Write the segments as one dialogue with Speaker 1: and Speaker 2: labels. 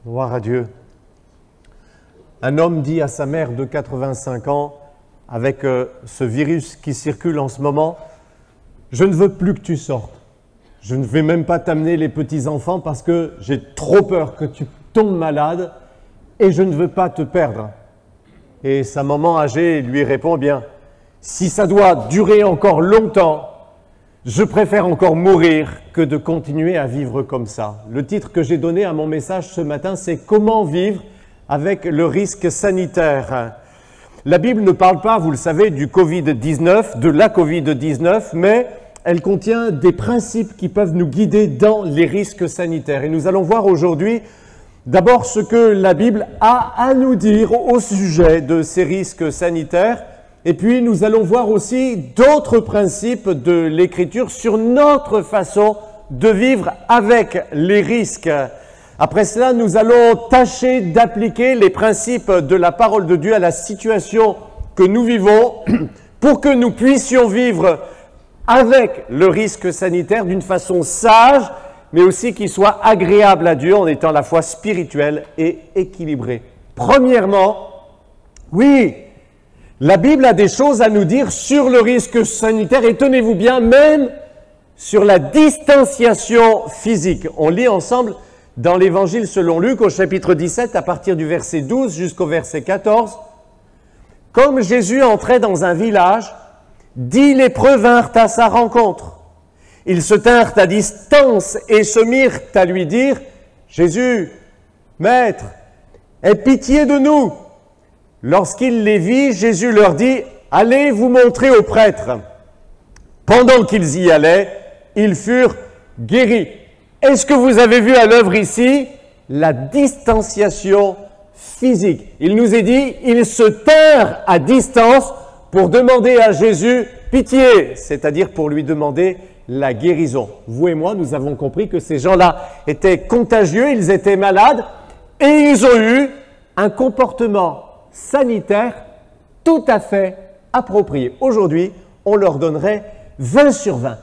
Speaker 1: Gloire à Dieu. Un homme dit à sa mère de 85 ans, avec ce virus qui circule en ce moment, « Je ne veux plus que tu sortes. Je ne vais même pas t'amener les petits-enfants parce que j'ai trop peur que tu tombes malade et je ne veux pas te perdre. » Et sa maman âgée lui répond, « Bien, si ça doit durer encore longtemps, je préfère encore mourir que de continuer à vivre comme ça. » Le titre que j'ai donné à mon message ce matin, c'est « Comment vivre avec le risque sanitaire ?» La Bible ne parle pas, vous le savez, du Covid-19, de la Covid-19, mais elle contient des principes qui peuvent nous guider dans les risques sanitaires. Et nous allons voir aujourd'hui d'abord ce que la Bible a à nous dire au sujet de ces risques sanitaires. Et puis nous allons voir aussi d'autres principes de l'Écriture sur notre façon de vivre avec les risques. Après cela, nous allons tâcher d'appliquer les principes de la parole de Dieu à la situation que nous vivons pour que nous puissions vivre avec le risque sanitaire d'une façon sage, mais aussi qui soit agréable à Dieu en étant à la fois spirituel et équilibré. Premièrement, oui, la Bible a des choses à nous dire sur le risque sanitaire et tenez-vous bien, même sur la distanciation physique. On lit ensemble dans l'Évangile selon Luc au chapitre 17 à partir du verset 12 jusqu'au verset 14. « Comme Jésus entrait dans un village, 10 lépreux vinrent à sa rencontre. Ils se tinrent à distance et se mirent à lui dire « Jésus, Maître, aie pitié de nous !» Lorsqu'il les vit, Jésus leur dit « Allez vous montrer aux prêtres. » Pendant qu'ils y allaient, ils furent guéris. Est-ce que vous avez vu à l'œuvre ici la distanciation physique? Il nous est dit, ils se tinrent à distance pour demander à Jésus pitié, c'est-à-dire pour lui demander la guérison. Vous et moi, nous avons compris que ces gens-là étaient contagieux, ils étaient malades et ils ont eu un comportement sanitaire tout à fait approprié. Aujourd'hui, on leur donnerait 20 sur 20.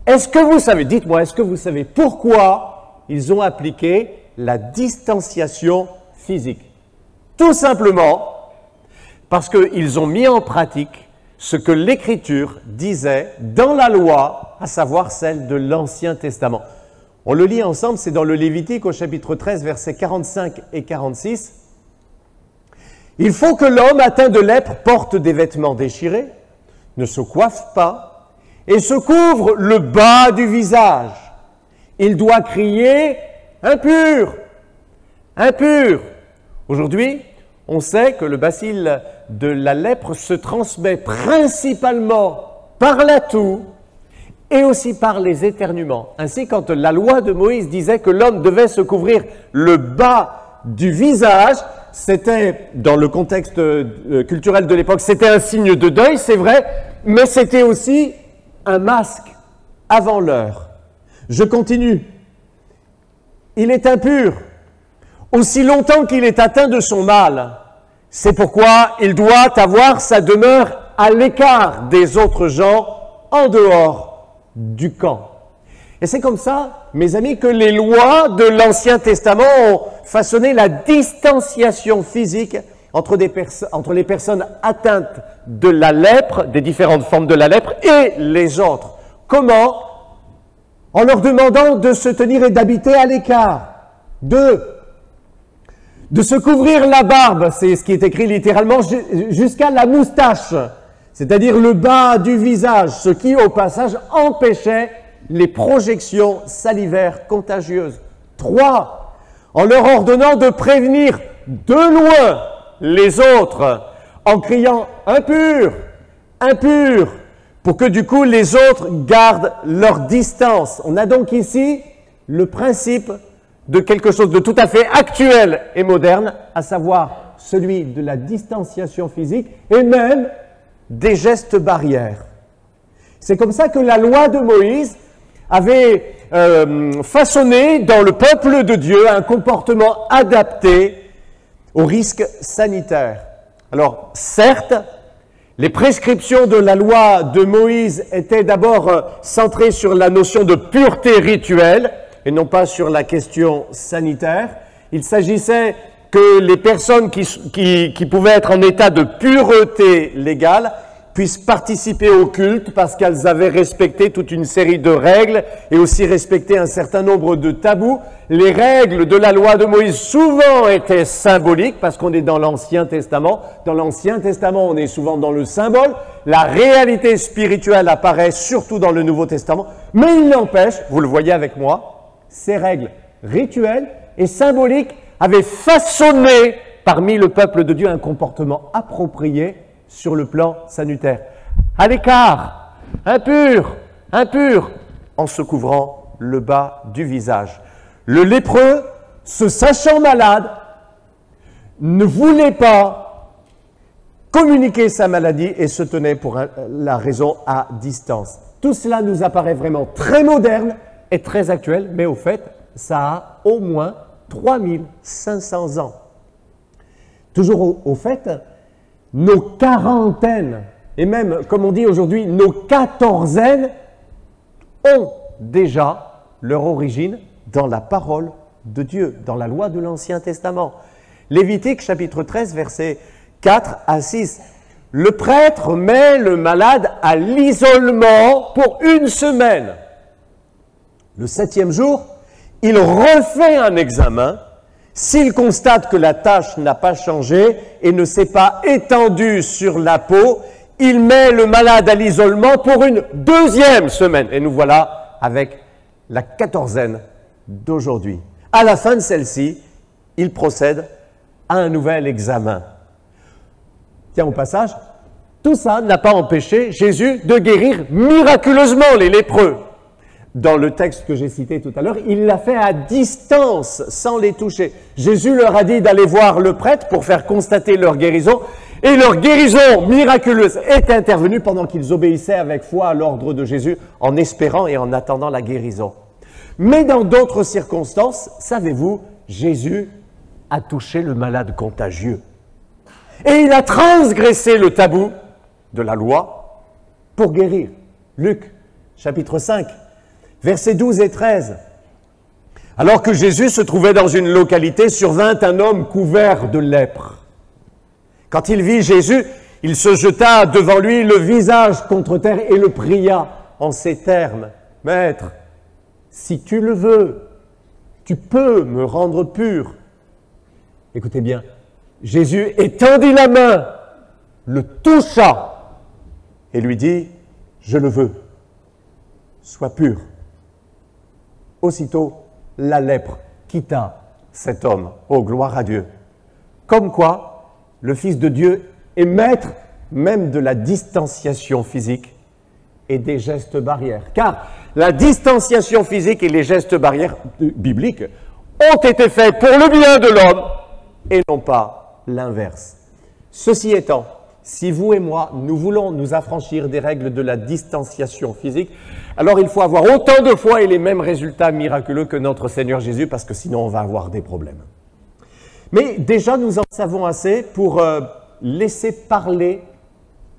Speaker 1: Est-ce que vous savez, dites-moi, est-ce que vous savez pourquoi ils ont appliqué la distanciation physique? Tout simplement parce qu'ils ont mis en pratique ce que l'Écriture disait dans la loi, à savoir celle de l'Ancien Testament. On le lit ensemble, c'est dans le Lévitique au chapitre 13, versets 45 et 46. « Il faut que l'homme atteint de lèpre porte des vêtements déchirés, ne se coiffe pas, et se couvre le bas du visage. Il doit crier « impur, impur ». Aujourd'hui, on sait que le bacille de la lèpre se transmet principalement par la toux et aussi par les éternuements. Ainsi, quand la loi de Moïse disait que l'homme devait se couvrir le bas du visage, c'était, dans le contexte culturel de l'époque, c'était un signe de deuil, c'est vrai, mais c'était aussi un masque avant l'heure. Je continue. Il est impur aussi longtemps qu'il est atteint de son mal. C'est pourquoi il doit avoir sa demeure à l'écart des autres gens, en dehors du camp. Et c'est comme ça, mes amis, que les lois de l'Ancien Testament ont façonné la distanciation physique entre les personnes atteintes de la lèpre, des différentes formes de la lèpre, et les autres. Comment? En leur demandant de se tenir et d'habiter à l'écart. De se couvrir la barbe, c'est ce qui est écrit littéralement, jusqu'à la moustache, c'est-à-dire le bas du visage, ce qui, au passage, empêchait les projections salivaires contagieuses. 3. En leur ordonnant de prévenir de loin les autres, en criant « impur, impur », pour que du coup les autres gardent leur distance. On a donc ici le principe de quelque chose de tout à fait actuel et moderne, à savoir celui de la distanciation physique et même des gestes barrières. C'est comme ça que la loi de Moïse avait façonné dans le peuple de Dieu un comportement adapté aux risques sanitaires. Alors, certes, les prescriptions de la loi de Moïse étaient d'abord centrées sur la notion de pureté rituelle et non pas sur la question sanitaire. Il s'agissait que les personnes qui pouvaient être en état de pureté légale puissent participer au culte parce qu'elles avaient respecté toute une série de règles et aussi respecté un certain nombre de tabous. Les règles de la loi de Moïse souvent étaient symboliques parce qu'on est dans l'Ancien Testament. Dans l'Ancien Testament, on est souvent dans le symbole. La réalité spirituelle apparaît surtout dans le Nouveau Testament. Mais il n'empêche, vous le voyez avec moi, ces règles rituelles et symboliques avaient façonné parmi le peuple de Dieu un comportement approprié sur le plan sanitaire. À l'écart, impur, en se couvrant le bas du visage. Le lépreux, se sachant malade, ne voulait pas communiquer sa maladie et se tenait pour la raison à distance. Tout cela nous apparaît vraiment très moderne et très actuel, mais au fait, ça a au moins 3500 ans. Toujours au fait, nos quarantaines, et même, comme on dit aujourd'hui, nos quatorzaines, ont déjà leur origine dans la parole de Dieu, dans la loi de l'Ancien Testament. Lévitique, chapitre 13, versets 4 à 6. Le prêtre met le malade à l'isolement pour 1 semaine. Le 7e jour, il refait un examen. S'il constate que la tache n'a pas changé et ne s'est pas étendue sur la peau, il met le malade à l'isolement pour une 2e semaine. Et nous voilà avec la quatorzaine d'aujourd'hui. À la fin de celle-ci, il procède à un nouvel examen. Tiens, au passage, tout ça n'a pas empêché Jésus de guérir miraculeusement les lépreux. Dans le texte que j'ai cité tout à l'heure, il l'a fait à distance, sans les toucher. Jésus leur a dit d'aller voir le prêtre pour faire constater leur guérison, et leur guérison miraculeuse est intervenue pendant qu'ils obéissaient avec foi à l'ordre de Jésus, en espérant et en attendant la guérison. Mais dans d'autres circonstances, savez-vous, Jésus a touché le malade contagieux. Et il a transgressé le tabou de la loi pour guérir. Luc, chapitre 5. Versets 12 et 13. Alors que Jésus se trouvait dans une localité, survint un homme couvert de lèpre. Quand il vit Jésus, il se jeta devant lui le visage contre terre et le pria en ces termes. « Maître, si tu le veux, tu peux me rendre pur. » Écoutez bien, Jésus étendit la main, le toucha et lui dit « Je le veux, sois pur. » Aussitôt, la lèpre quitta cet homme. Oh, gloire à Dieu! Comme quoi, le Fils de Dieu est maître même de la distanciation physique et des gestes barrières. Car la distanciation physique et les gestes barrières bibliques ont été faits pour le bien de l'homme et non pas l'inverse. Ceci étant, si vous et moi, nous voulons nous affranchir des règles de la distanciation physique, alors il faut avoir autant de foi et les mêmes résultats miraculeux que notre Seigneur Jésus, parce que sinon on va avoir des problèmes. Mais déjà, nous en savons assez pour laisser parler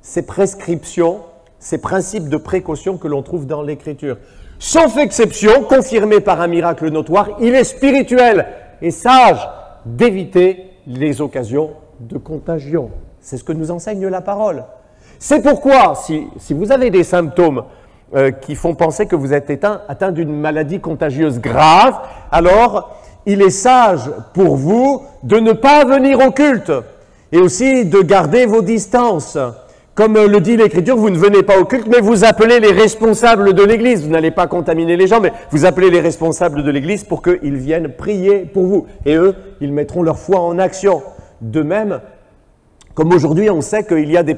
Speaker 1: ces prescriptions, ces principes de précaution que l'on trouve dans l'Écriture. Sauf exception, confirmé par un miracle notoire, il est spirituel et sage d'éviter les occasions de contagion. C'est ce que nous enseigne la parole. C'est pourquoi, si vous avez des symptômes qui font penser que vous êtes atteint d'une maladie contagieuse grave, alors il est sage pour vous de ne pas venir au culte et aussi de garder vos distances. Comme le dit l'Écriture, vous ne venez pas au culte, mais vous appelez les responsables de l'Église. Vous n'allez pas contaminer les gens, mais vous appelez les responsables de l'Église pour qu'ils viennent prier pour vous. Et eux, ils mettront leur foi en action. De même, comme aujourd'hui, on sait qu'il y a des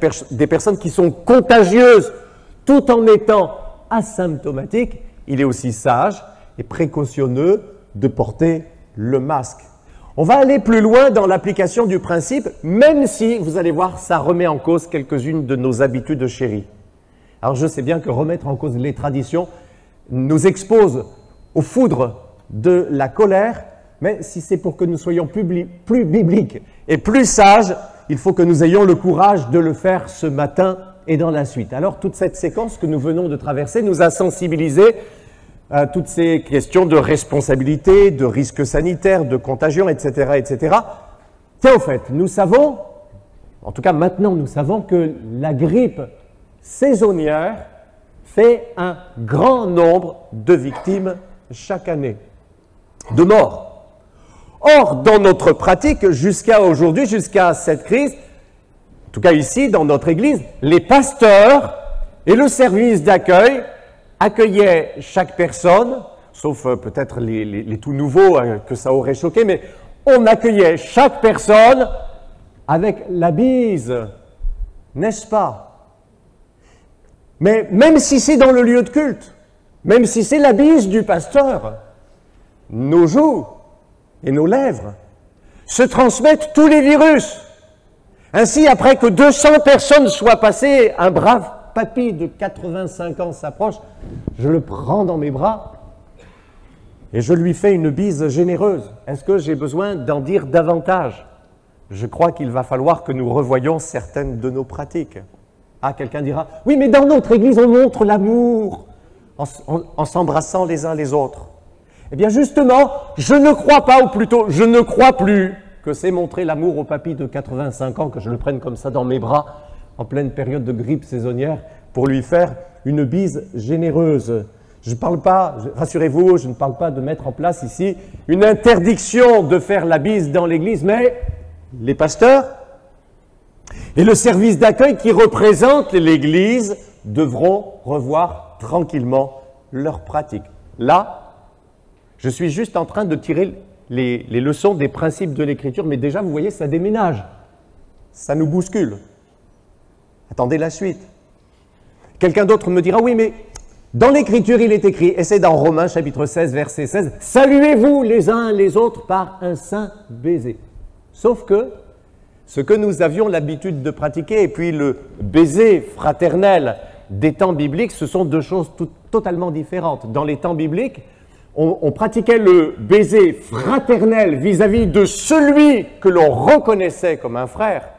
Speaker 1: personnes qui sont contagieuses tout en étant asymptomatiques, il est aussi sage et précautionneux de porter le masque. On va aller plus loin dans l'application du principe, même si, vous allez voir, ça remet en cause quelques-unes de nos habitudes chéries. Alors je sais bien que remettre en cause les traditions nous expose aux foudres de la colère, mais si c'est pour que nous soyons plus bibliques et plus sages, il faut que nous ayons le courage de le faire ce matin et dans la suite. Alors toute cette séquence que nous venons de traverser nous a sensibilisés à toutes ces questions de responsabilité, de risque sanitaire, de contagion, etc., etc. Tiens, au fait, nous savons, en tout cas maintenant nous savons que la grippe saisonnière fait un grand nombre de victimes chaque année, de morts. Or, dans notre pratique, jusqu'à aujourd'hui, jusqu'à cette crise, en tout cas ici, dans notre Église, les pasteurs et le service d'accueil accueillaient chaque personne, sauf peut-être les tout nouveaux que ça aurait choqué, mais on accueillait chaque personne avec la bise, n'est-ce pas? Mais même si c'est dans le lieu de culte, même si c'est la bise du pasteur, nos joues et nos lèvres se transmettent tous les virus. Ainsi, après que 200 personnes soient passées, un brave papy de 85 ans s'approche, je le prends dans mes bras et je lui fais une bise généreuse. Est-ce que j'ai besoin d'en dire davantage? Je crois qu'il va falloir que nous revoyions certaines de nos pratiques. Ah, quelqu'un dira, oui, mais dans notre Église, on montre l'amour en s'embrassant les uns les autres. Eh bien, justement, je ne crois pas, ou plutôt, je ne crois plus que c'est montrer l'amour au papy de 85 ans, que je le prenne comme ça dans mes bras, en pleine période de grippe saisonnière, pour lui faire une bise généreuse. Je ne parle pas, rassurez-vous, je ne parle pas de mettre en place ici une interdiction de faire la bise dans l'Église, mais les pasteurs et le service d'accueil qui représente l'Église devront revoir tranquillement leurs pratiques. Là, je suis juste en train de tirer les leçons des principes de l'Écriture, mais déjà, vous voyez, ça déménage. Ça nous bouscule. Attendez la suite. Quelqu'un d'autre me dira, oui, mais dans l'Écriture, il est écrit, et c'est dans Romains chapitre 16, verset 16, « Saluez-vous les uns les autres par un saint baiser. » Sauf que ce que nous avions l'habitude de pratiquer, et puis le baiser fraternel des temps bibliques, ce sont deux choses totalement différentes. Dans les temps bibliques, on pratiquait le baiser fraternel vis-à-vis de celui que l'on reconnaissait comme un frère.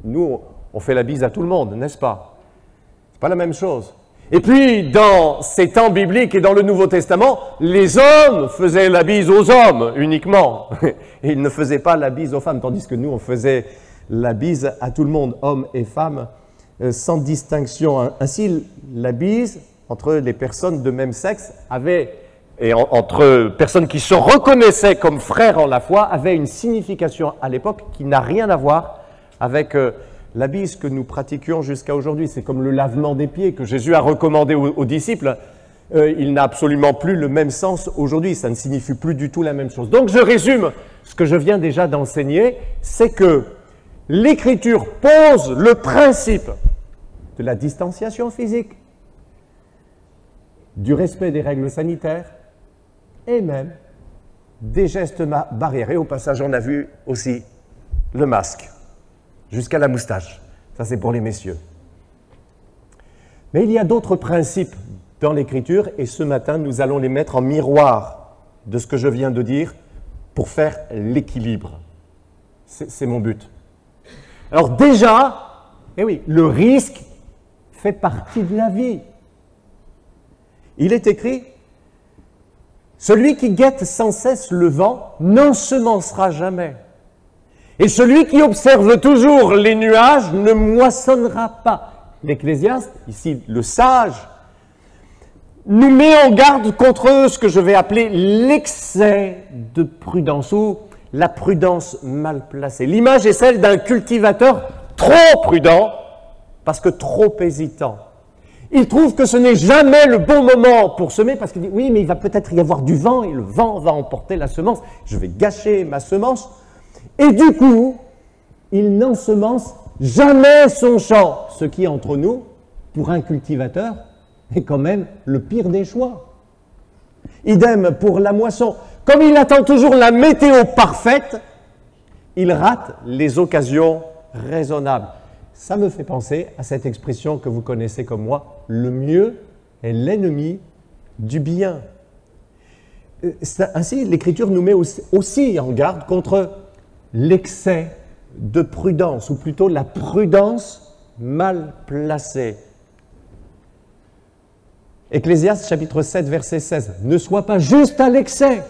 Speaker 1: Nous, on fait la bise à tout le monde, n'est-ce pas? C'est pas la même chose. Et puis, dans ces temps bibliques et dans le Nouveau Testament, les hommes faisaient la bise aux hommes uniquement. Et ils ne faisaient pas la bise aux femmes, tandis que nous, on faisait la bise à tout le monde, hommes et femmes, sans distinction. Ainsi, la bise entre les personnes de même sexe avait, et entre personnes qui se reconnaissaient comme frères en la foi, avait une signification à l'époque qui n'a rien à voir avec la bise que nous pratiquions jusqu'à aujourd'hui. C'est comme le lavement des pieds que Jésus a recommandé aux disciples. Il n'a absolument plus le même sens aujourd'hui. Ça ne signifie plus du tout la même chose. Donc je résume ce que je viens déjà d'enseigner, c'est que l'Écriture pose le principe de la distanciation physique, du respect des règles sanitaires et même des gestes barrières. Et au passage, on a vu aussi le masque, jusqu'à la moustache. Ça, c'est pour les messieurs. Mais il y a d'autres principes dans l'Écriture, et ce matin, nous allons les mettre en miroir de ce que je viens de dire pour faire l'équilibre. C'est mon but. Alors déjà, eh oui, le risque fait partie de la vie. Il est écrit, « Celui qui guette sans cesse le vent n'ensemencera jamais. Et celui qui observe toujours les nuages ne moissonnera pas. » L'Ecclésiaste, ici le sage, nous met en garde contre ce que je vais appeler l'excès de prudence ou la prudence mal placée. L'image est celle d'un cultivateur trop prudent parce que trop hésitant. Il trouve que ce n'est jamais le bon moment pour semer parce qu'il dit « Oui, mais il va peut-être y avoir du vent et le vent va emporter la semence. Je vais gâcher ma semence. » Et du coup, il n'ensemence jamais son champ. Ce qui, entre nous, pour un cultivateur, est quand même le pire des choix. Idem pour la moisson. Comme il attend toujours la météo parfaite, il rate les occasions raisonnables. Ça me fait penser à cette expression que vous connaissez comme moi, le mieux est l'ennemi du bien. Ainsi, l'Écriture nous met aussi en garde contre l'excès de prudence, ou plutôt la prudence mal placée. Ecclésiaste chapitre 7, verset 16. Ne sois pas juste à l'excès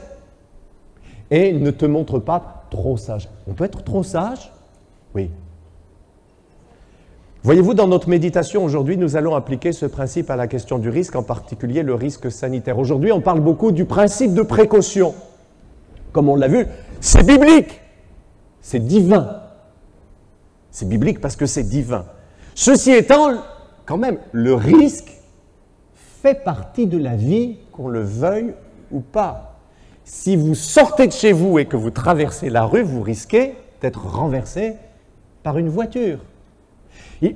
Speaker 1: et ne te montre pas trop sage. On peut être trop sage? Oui. Voyez-vous, dans notre méditation aujourd'hui, nous allons appliquer ce principe à la question du risque, en particulier le risque sanitaire. Aujourd'hui, on parle beaucoup du principe de précaution. Comme on l'a vu, c'est biblique, c'est divin. C'est biblique parce que c'est divin. Ceci étant, quand même, le risque fait partie de la vie, qu'on le veuille ou pas. Si vous sortez de chez vous et que vous traversez la rue, vous risquez d'être renversé par une voiture.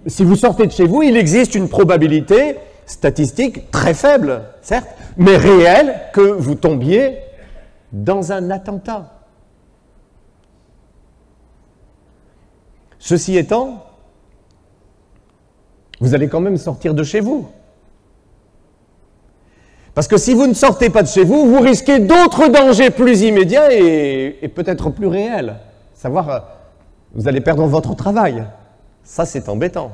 Speaker 1: Si vous sortez de chez vous, il existe une probabilité statistique très faible, certes, mais réelle, que vous tombiez dans un attentat. Ceci étant, vous allez quand même sortir de chez vous. Parce que si vous ne sortez pas de chez vous, vous risquez d'autres dangers plus immédiats et peut-être plus réels. Savoir, vous allez perdre votre travail. Ça, c'est embêtant.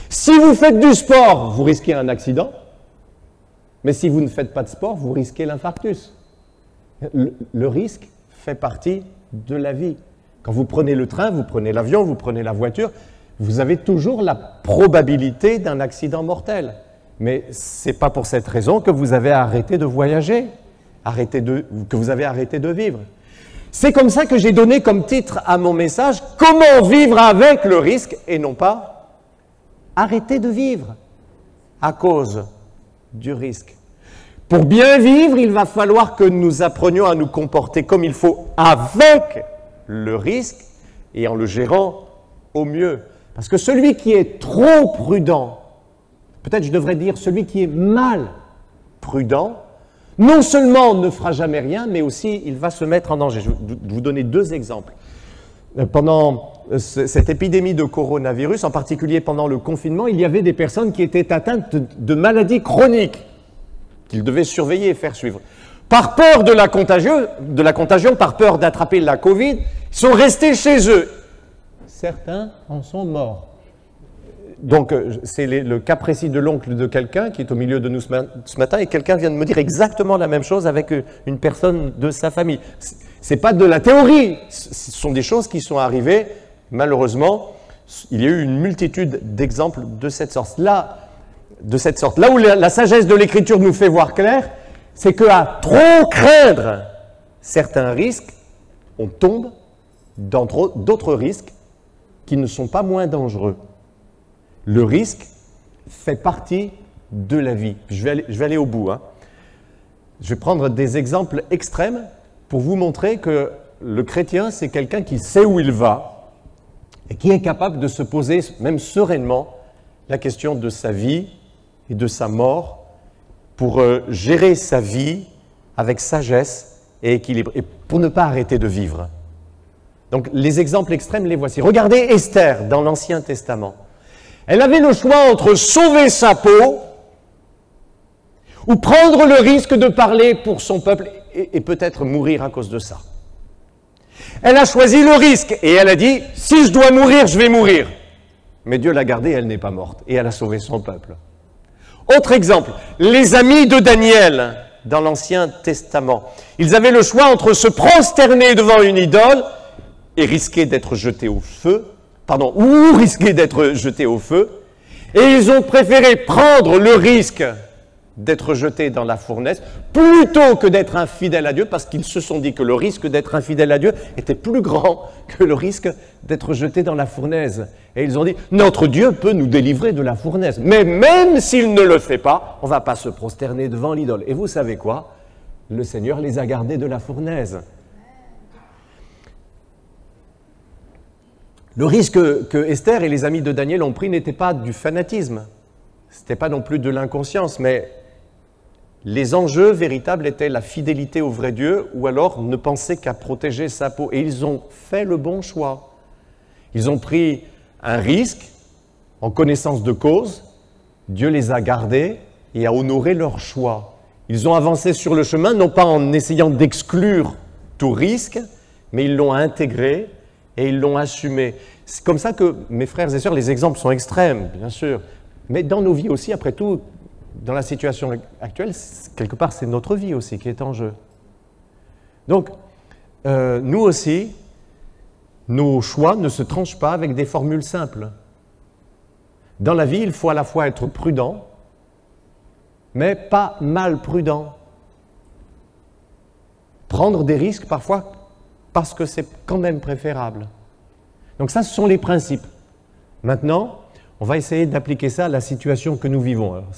Speaker 1: Si vous faites du sport, vous risquez un accident. Mais si vous ne faites pas de sport, vous risquez l'infarctus. Le risque fait partie de la vie. Quand vous prenez le train, vous prenez l'avion, vous prenez la voiture, vous avez toujours la probabilité d'un accident mortel. Mais ce n'est pas pour cette raison que vous avez arrêté de voyager, que vous avez arrêté de vivre. C'est comme ça que j'ai donné comme titre à mon message « Comment vivre avec le risque » et non pas « Arrêter de vivre à cause du risque ». Pour bien vivre, il va falloir que nous apprenions à nous comporter comme il faut avec le risque et en le gérant au mieux. Parce que celui qui est trop prudent, peut-être je devrais dire celui qui est mal prudent, non seulement ne fera jamais rien, mais aussi il va se mettre en danger. Je vais vous donner deux exemples. Pendant cette épidémie de coronavirus, en particulier pendant le confinement, il y avait des personnes qui étaient atteintes de maladies chroniques qu'ils devaient surveiller et faire suivre. Par peur de la contagion, par peur d'attraper la Covid, ils sont restés chez eux. Certains en sont morts. Donc, c'est le cas précis de l'oncle de quelqu'un qui est au milieu de nous ce matin et quelqu'un vient de me dire exactement la même chose avec une personne de sa famille. Ce n'est pas de la théorie, ce sont des choses qui sont arrivées, malheureusement. Il y a eu une multitude d'exemples de cette sorte. Là où la sagesse de l'Écriture nous fait voir clair, c'est qu'à trop craindre certains risques, on tombe dans d'autres risques qui ne sont pas moins dangereux. Le risque fait partie de la vie. Je vais aller au bout. Je vais prendre des exemples extrêmes pour vous montrer que le chrétien, c'est quelqu'un qui sait où il va et qui est capable de se poser, même sereinement, la question de sa vie et de sa mort pour gérer sa vie avec sagesse et équilibre, et pour ne pas arrêter de vivre. Donc les exemples extrêmes, les voici. Regardez Esther dans l'Ancien Testament. Elle avait le choix entre sauver sa peau ou prendre le risque de parler pour son peuple et peut-être mourir à cause de ça. Elle a choisi le risque et elle a dit « Si je dois mourir, je vais mourir ». Mais Dieu l'a gardée, elle n'est pas morte et elle a sauvé son peuple. Autre exemple, les amis de Daniel dans l'Ancien Testament. Ils avaient le choix entre se prosterner devant une idole et risquer d'être jetés au feu, ou risquer d'être jetés au feu, et ils ont préféré prendre le risque d'être jetés dans la fournaise plutôt que d'être infidèles à Dieu, parce qu'ils se sont dit que le risque d'être infidèle à Dieu était plus grand que le risque d'être jeté dans la fournaise. Et ils ont dit, notre Dieu peut nous délivrer de la fournaise, mais même s'il ne le fait pas, on ne va pas se prosterner devant l'idole. Et vous savez quoi? Le Seigneur les a gardés de la fournaise. Le risque que Esther et les amis de Daniel ont pris n'était pas du fanatisme, ce n'était pas non plus de l'inconscience, mais les enjeux véritables étaient la fidélité au vrai Dieu ou alors ne penser qu'à protéger sa peau. Et ils ont fait le bon choix. Ils ont pris un risque en connaissance de cause, Dieu les a gardés et a honoré leur choix. Ils ont avancé sur le chemin, non pas en essayant d'exclure tout risque, mais ils l'ont intégré et ils l'ont assumé. C'est comme ça que, mes frères et sœurs, les exemples sont extrêmes, bien sûr. Mais dans nos vies aussi, après tout, dans la situation actuelle, quelque part, c'est notre vie aussi qui est en jeu. Donc, nous aussi, nos choix ne se tranchent pas avec des formules simples. Dans la vie, il faut à la fois être prudent, mais pas mal prudent. Prendre des risques parfois parce que c'est quand même préférable. Donc ça, ce sont les principes. Maintenant, on va essayer d'appliquer ça à la situation que nous vivons. Alors,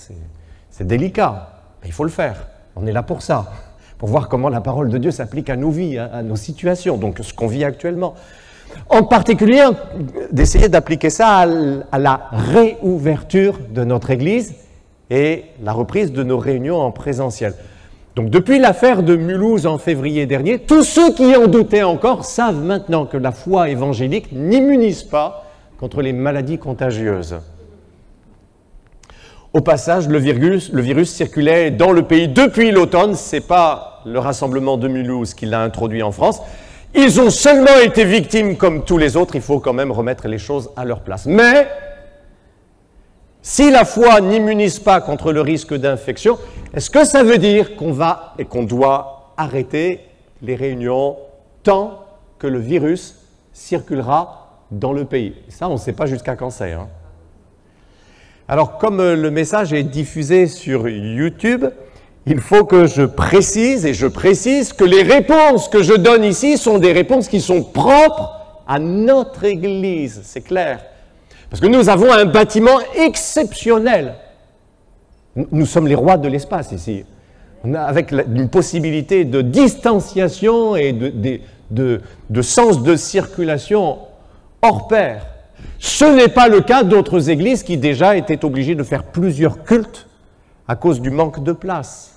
Speaker 1: c'est délicat, mais il faut le faire. On est là pour ça, pour voir comment la parole de Dieu s'applique à nos vies, à nos situations, donc ce qu'on vit actuellement. En particulier, d'essayer d'appliquer ça à la réouverture de notre Église et la reprise de nos réunions en présentiel. Donc depuis l'affaire de Mulhouse en février dernier, tous ceux qui en doutaient encore savent maintenant que la foi évangélique n'immunise pas contre les maladies contagieuses. Au passage, le virus circulait dans le pays depuis l'automne. Ce n'est pas le rassemblement de Mulhouse qui l'a introduit en France. Ils ont seulement été victimes comme tous les autres. Il faut quand même remettre les choses à leur place. Mais si la foi n'immunise pas contre le risque d'infection, est-ce que ça veut dire qu'on va et qu'on doit arrêter les réunions tant que le virus circulera dans le pays? Ça, on ne sait pas jusqu'à quand c'est. Alors, comme le message est diffusé sur YouTube, il faut que je précise, et je précise, que les réponses que je donne ici sont des réponses qui sont propres à notre Église, c'est clair. Parce que nous avons un bâtiment exceptionnel. Nous sommes les rois de l'espace ici, avec une possibilité de distanciation et de sens de circulation hors pair. Ce n'est pas le cas d'autres églises qui déjà étaient obligées de faire plusieurs cultes à cause du manque de place.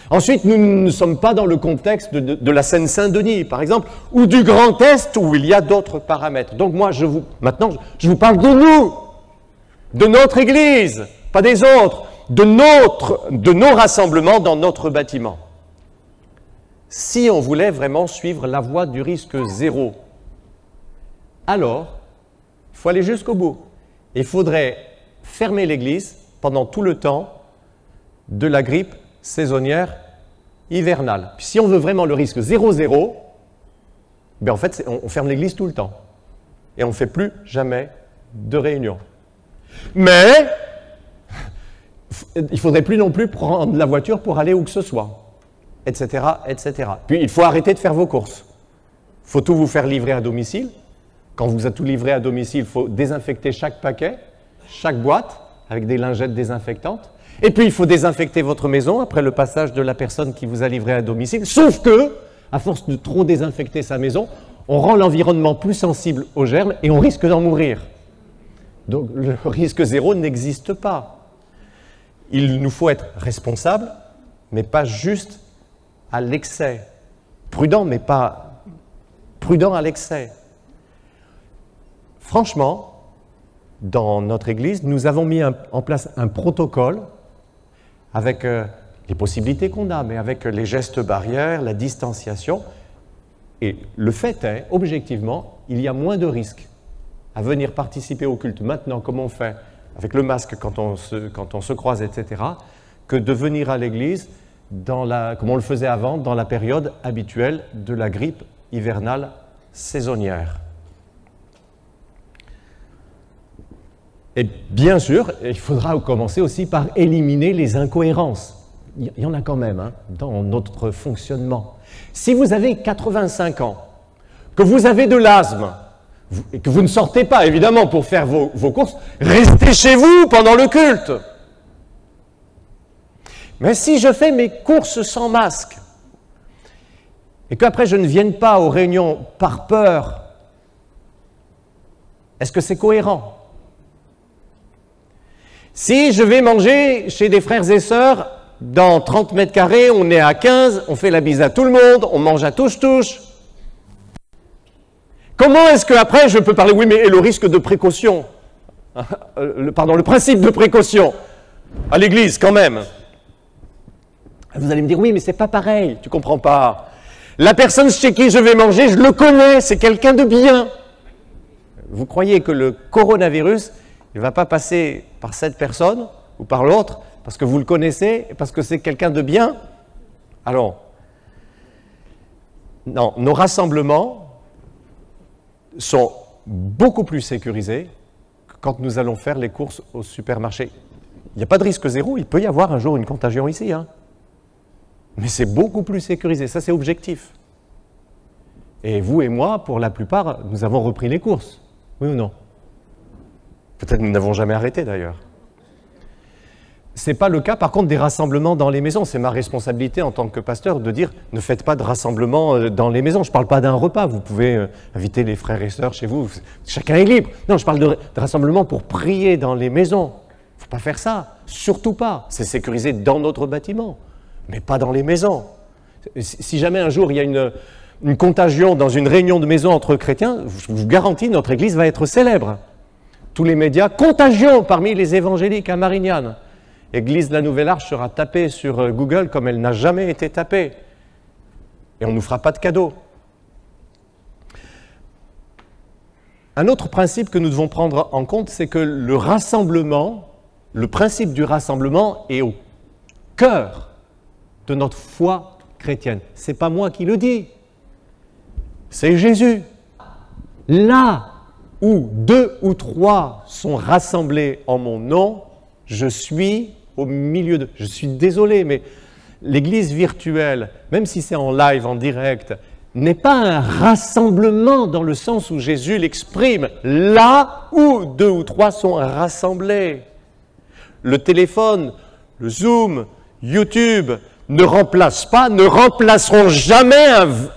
Speaker 1: Ensuite, nous ne sommes pas dans le contexte de la Seine-Saint-Denis, par exemple, ou du Grand Est, où il y a d'autres paramètres. Donc moi, maintenant, je vous parle de nous, de notre Église, pas des autres, de nos rassemblements dans notre bâtiment. Si on voulait vraiment suivre la voie du risque zéro, alors, il faut aller jusqu'au bout. Il faudrait fermer l'Église pendant tout le temps de la grippe saisonnière hivernale. Puis si on veut vraiment le risque 0,0, ben en fait, on ferme l'Église tout le temps. Et on ne fait plus jamais de réunion. Mais il ne faudrait plus non plus prendre la voiture pour aller où que ce soit, etc., etc. Puis il faut arrêter de faire vos courses. Il faut tout vous faire livrer à domicile. Quand vous a tout livré à domicile, il faut désinfecter chaque paquet, chaque boîte, avec des lingettes désinfectantes. Et puis, il faut désinfecter votre maison après le passage de la personne qui vous a livré à domicile. Sauf que, à force de trop désinfecter sa maison, on rend l'environnement plus sensible aux germes et on risque d'en mourir. Donc, le risque zéro n'existe pas. Il nous faut être responsable, mais pas juste à l'excès. Prudent, mais pas prudent à l'excès. Franchement, dans notre Église, nous avons mis en place un protocole avec les possibilités qu'on a, mais avec les gestes barrières, la distanciation. Et le fait est, objectivement, il y a moins de risques à venir participer au culte maintenant, comme on fait avec le masque quand on se croise, etc., que de venir à l'Église, comme on le faisait avant, dans la période habituelle de la grippe hivernale saisonnière. Et bien sûr, il faudra commencer aussi par éliminer les incohérences. Il y en a quand même dans notre fonctionnement. Si vous avez 85 ans, que vous avez de l'asthme, et que vous ne sortez pas, évidemment, pour faire vos courses, restez chez vous pendant le culte. Mais si je fais mes courses sans masque, et qu'après je ne vienne pas aux réunions par peur, est-ce que c'est cohérent ? Si je vais manger chez des frères et sœurs, dans 30 mètres carrés, on est à 15, on fait la bise à tout le monde, on mange à touche-touche. Comment est-ce qu'après je peux parler, oui, mais et le risque de précaution, le principe de précaution, à l'Église quand même. Vous allez me dire, oui, mais c'est pas pareil, tu comprends pas. La personne chez qui je vais manger, je le connais, c'est quelqu'un de bien. Vous croyez que le coronavirus, il ne va pas passer par cette personne ou par l'autre, parce que vous le connaissez, parce que c'est quelqu'un de bien? Alors, non, nos rassemblements sont beaucoup plus sécurisés que quand nous allons faire les courses au supermarché. Il n'y a pas de risque zéro, il peut y avoir un jour une contagion ici, hein. Mais c'est beaucoup plus sécurisé, ça c'est objectif. Et vous et moi, pour la plupart, nous avons repris les courses, oui ou non? Peut-être nous n'avons jamais arrêté d'ailleurs. Ce n'est pas le cas par contre des rassemblements dans les maisons. C'est ma responsabilité en tant que pasteur de dire ne faites pas de rassemblements dans les maisons. Je ne parle pas d'un repas, vous pouvez inviter les frères et sœurs chez vous, chacun est libre. Non, je parle de rassemblements pour prier dans les maisons. Il ne faut pas faire ça, surtout pas. C'est sécurisé dans notre bâtiment, mais pas dans les maisons. Si jamais un jour il y a une contagion dans une réunion de maison entre chrétiens, je vous garantis, notre église va être célèbre. Tous les médias, contagion parmi les évangéliques à Marignane. Église de la Nouvelle Arche sera tapée sur Google comme elle n'a jamais été tapée. Et on ne nous fera pas de cadeau. Un autre principe que nous devons prendre en compte, c'est que le rassemblement, le principe du rassemblement est au cœur de notre foi chrétienne. Ce n'est pas moi qui le dis, c'est Jésus. Là où 2 ou 3 sont rassemblés en mon nom, je suis au milieu d'eux. Je suis désolé, mais l'église virtuelle, même si c'est en live, en direct, n'est pas un rassemblement dans le sens où Jésus l'exprime. Là où 2 ou 3 sont rassemblés. Le téléphone, le Zoom, YouTube ne remplaceront jamais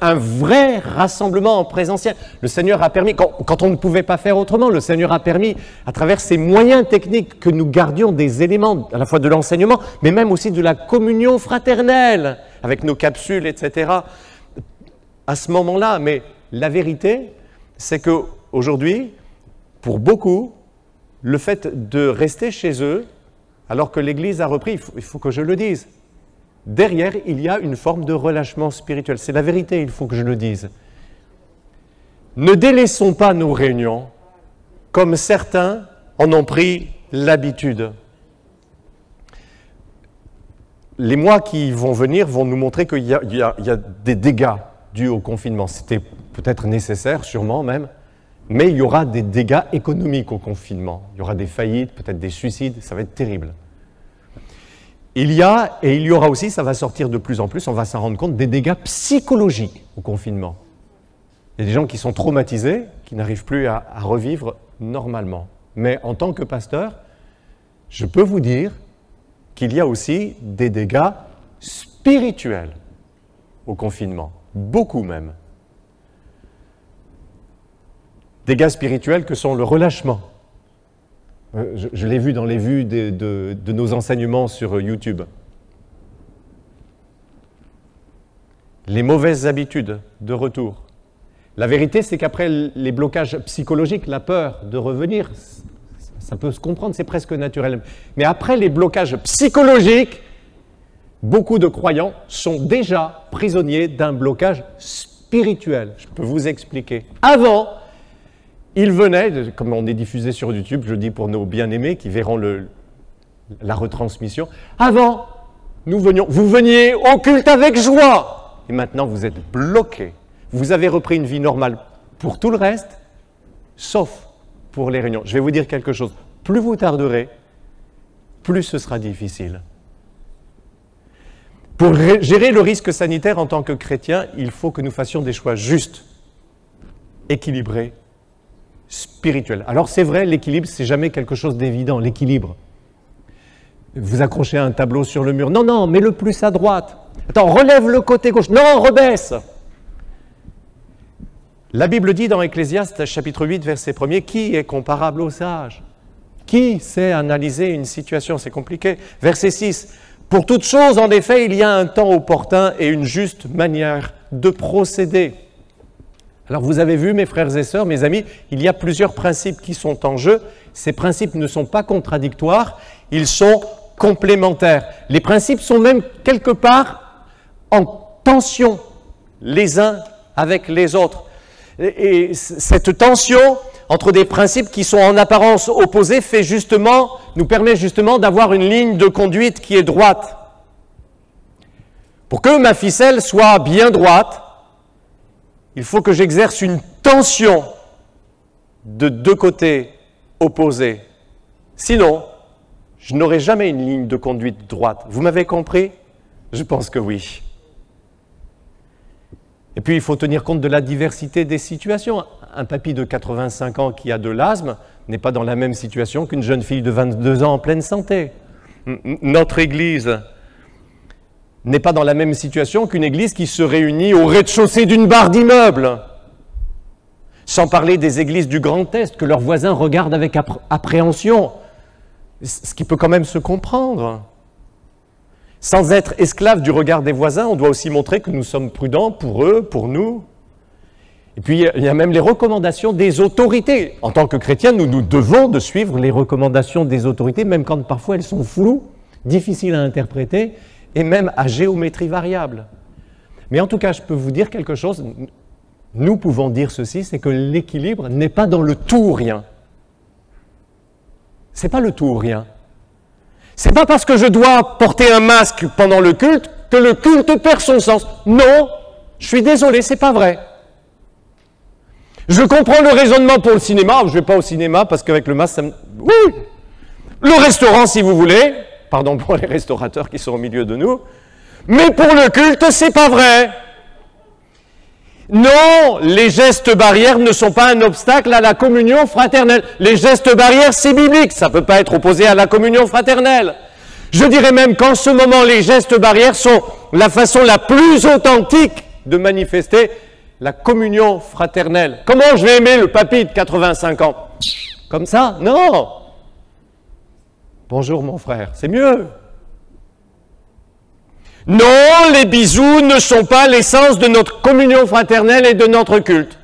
Speaker 1: un vrai rassemblement en présentiel. Le Seigneur a permis, quand on ne pouvait pas faire autrement, le Seigneur a permis, à travers ces moyens techniques, que nous gardions des éléments, à la fois de l'enseignement, mais même aussi de la communion fraternelle, avec nos capsules, etc., à ce moment-là. Mais la vérité, c'est qu'aujourd'hui, pour beaucoup, le fait de rester chez eux, alors que l'Église a repris, il faut que je le dise, derrière, il y a une forme de relâchement spirituel. C'est la vérité, il faut que je le dise. Ne délaissons pas nos réunions comme certains en ont pris l'habitude. Les mois qui vont venir vont nous montrer qu'il y a des dégâts dus au confinement. C'était peut-être nécessaire, sûrement même, mais il y aura des dégâts économiques au confinement. Il y aura des faillites, peut-être des suicides, ça va être terrible. Il y a, et il y aura aussi, ça va sortir de plus en plus, on va s'en rendre compte, des dégâts psychologiques au confinement. Il y a des gens qui sont traumatisés, qui n'arrivent plus à revivre normalement. Mais en tant que pasteur, je peux vous dire qu'il y a aussi des dégâts spirituels au confinement, beaucoup même. Dégâts spirituels que sont le relâchement. Je l'ai vu dans les vues de nos enseignements sur YouTube. Les mauvaises habitudes de retour. La vérité, c'est qu'après les blocages psychologiques, la peur de revenir, ça peut se comprendre, c'est presque naturel. Mais après les blocages psychologiques, beaucoup de croyants sont déjà prisonniers d'un blocage spirituel. Je peux vous expliquer. Avant, il venait, comme on est diffusé sur YouTube, je dis pour nos bien-aimés qui verront la retransmission, avant, vous veniez au culte avec joie. Et maintenant, vous êtes bloqués. Vous avez repris une vie normale pour tout le reste, sauf pour les réunions. Je vais vous dire quelque chose. Plus vous tarderez, plus ce sera difficile. Pour gérer le risque sanitaire en tant que chrétien, il faut que nous fassions des choix justes, équilibrés, spirituel. Alors c'est vrai, l'équilibre, c'est jamais quelque chose d'évident, l'équilibre. Vous accrochez un tableau sur le mur. Non, non, mets-le plus à droite. Attends, relève le côté gauche. Non, rebaisse. La Bible dit dans Ecclésiaste, chapitre 8, verset 1er, qui est comparable aux sages? Qui sait analyser une situation? C'est compliqué. Verset 6, pour toute chose, en effet, il y a un temps opportun et une juste manière de procéder. Alors vous avez vu, mes frères et sœurs, mes amis, il y a plusieurs principes qui sont en jeu. Ces principes ne sont pas contradictoires, ils sont complémentaires. Les principes sont même quelque part en tension les uns avec les autres. Et cette tension entre des principes qui sont en apparence opposés nous permet justement d'avoir une ligne de conduite qui est droite. Pour que ma ficelle soit bien droite, il faut que j'exerce une tension de deux côtés opposés. Sinon, je n'aurai jamais une ligne de conduite droite. Vous m'avez compris? Je pense que oui. Et puis, il faut tenir compte de la diversité des situations. Un papy de 85 ans qui a de l'asthme n'est pas dans la même situation qu'une jeune fille de 22 ans en pleine santé. Notre Église n'est pas dans la même situation qu'une église qui se réunit au rez-de-chaussée d'une barre d'immeubles. Sans parler des églises du Grand Est que leurs voisins regardent avec appréhension, ce qui peut quand même se comprendre. Sans être esclave du regard des voisins, on doit aussi montrer que nous sommes prudents pour eux, pour nous. Et puis, il y a même les recommandations des autorités. En tant que chrétiens, nous devons de suivre les recommandations des autorités, même quand parfois elles sont floues, difficiles à interpréter, et même à géométrie variable. Mais en tout cas, je peux vous dire quelque chose. Nous pouvons dire ceci, c'est que l'équilibre n'est pas dans le tout ou rien. C'est pas le tout ou rien. C'est pas parce que je dois porter un masque pendant le culte que le culte perd son sens. Non, je suis désolé, c'est pas vrai. Je comprends le raisonnement pour le cinéma. Je vais pas au cinéma parce qu'avec le masque, ça me... Oui. Le restaurant, si vous voulez. Pardon pour les restaurateurs qui sont au milieu de nous. Mais pour le culte, c'est pas vrai. Non, les gestes barrières ne sont pas un obstacle à la communion fraternelle. Les gestes barrières, c'est biblique, ça ne peut pas être opposé à la communion fraternelle. Je dirais même qu'en ce moment, les gestes barrières sont la façon la plus authentique de manifester la communion fraternelle. Comment je vais aimer le papy de 85 ans? Comme ça? Non! Bonjour mon frère, c'est mieux. Non, les bisous ne sont pas l'essence de notre communion fraternelle et de notre culte,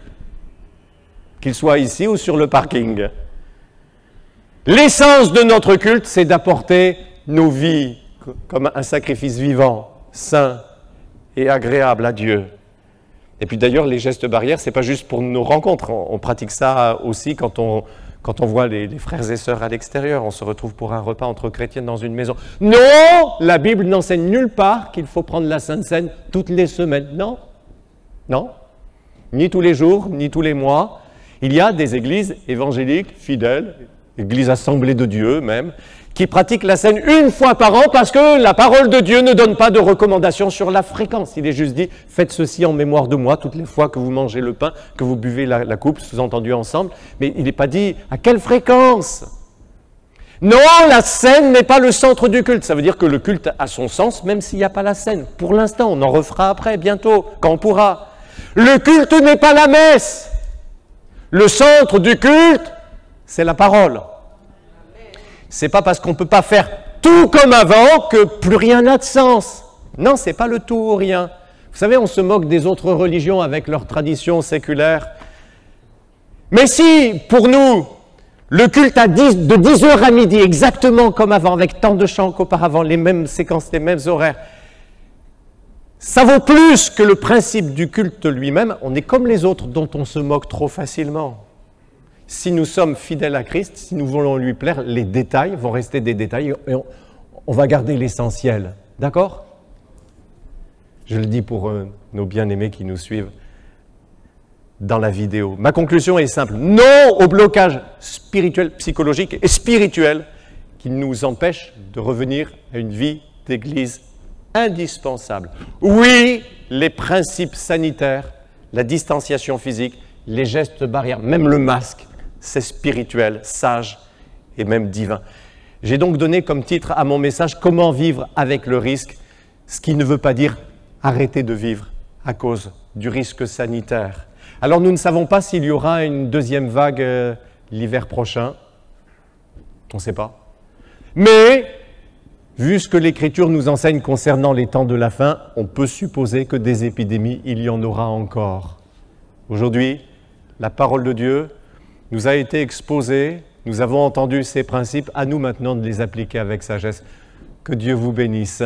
Speaker 1: qu'ils soient ici ou sur le parking. L'essence de notre culte, c'est d'apporter nos vies comme un sacrifice vivant, saint et agréable à Dieu. Et puis d'ailleurs, les gestes barrières, ce n'est pas juste pour nos rencontres, on pratique ça aussi quand on voit les frères et sœurs à l'extérieur, on se retrouve pour un repas entre chrétiens dans une maison. Non, la Bible n'enseigne nulle part qu'il faut prendre la Sainte Seine toutes les semaines. Non, non, ni tous les jours, ni tous les mois. Il y a des églises évangéliques, fidèles, églises assemblées de Dieu même, qui pratiquent la Seine une fois par an parce que la parole de Dieu ne donne pas de recommandation sur la fréquence. Il est juste dit, faites ceci en mémoire de moi toutes les fois que vous mangez le pain, que vous buvez la coupe, sous-entendu ensemble. Mais il n'est pas dit à quelle fréquence. Non, la Seine n'est pas le centre du culte. Ça veut dire que le culte a son sens même s'il n'y a pas la Seine. Pour l'instant, on en refera après, bientôt, quand on pourra. Le culte n'est pas la messe. Le centre du culte, c'est la parole. C'est pas parce qu'on ne peut pas faire tout comme avant que plus rien n'a de sens. Non, c'est pas le tout ou rien. Vous savez, on se moque des autres religions avec leurs traditions séculaires. Mais si, pour nous, le culte de 10h à midi, exactement comme avant, avec tant de chants qu'auparavant, les mêmes séquences, les mêmes horaires, ça vaut plus que le principe du culte lui-même. On est comme les autres dont on se moque trop facilement. Si nous sommes fidèles à Christ, si nous voulons lui plaire, les détails vont rester des détails et on va garder l'essentiel. D'accord? Je le dis pour nos bien-aimés qui nous suivent dans la vidéo. Ma conclusion est simple. Non au blocage spirituel, psychologique et spirituel qui nous empêche de revenir à une vie d'église indispensable. Oui, les principes sanitaires, la distanciation physique, les gestes barrières, même le masque, c'est spirituel, sage et même divin. J'ai donc donné comme titre à mon message « Comment vivre avec le risque », ce qui ne veut pas dire arrêter de vivre à cause du risque sanitaire. Alors nous ne savons pas s'il y aura une deuxième vague l'hiver prochain, on ne sait pas. Mais, vu ce que l'Écriture nous enseigne concernant les temps de la fin, on peut supposer que des épidémies, il y en aura encore. Aujourd'hui, la parole de Dieu nous a été exposée, nous avons entendu ces principes, à nous maintenant de les appliquer avec sagesse. Que Dieu vous bénisse.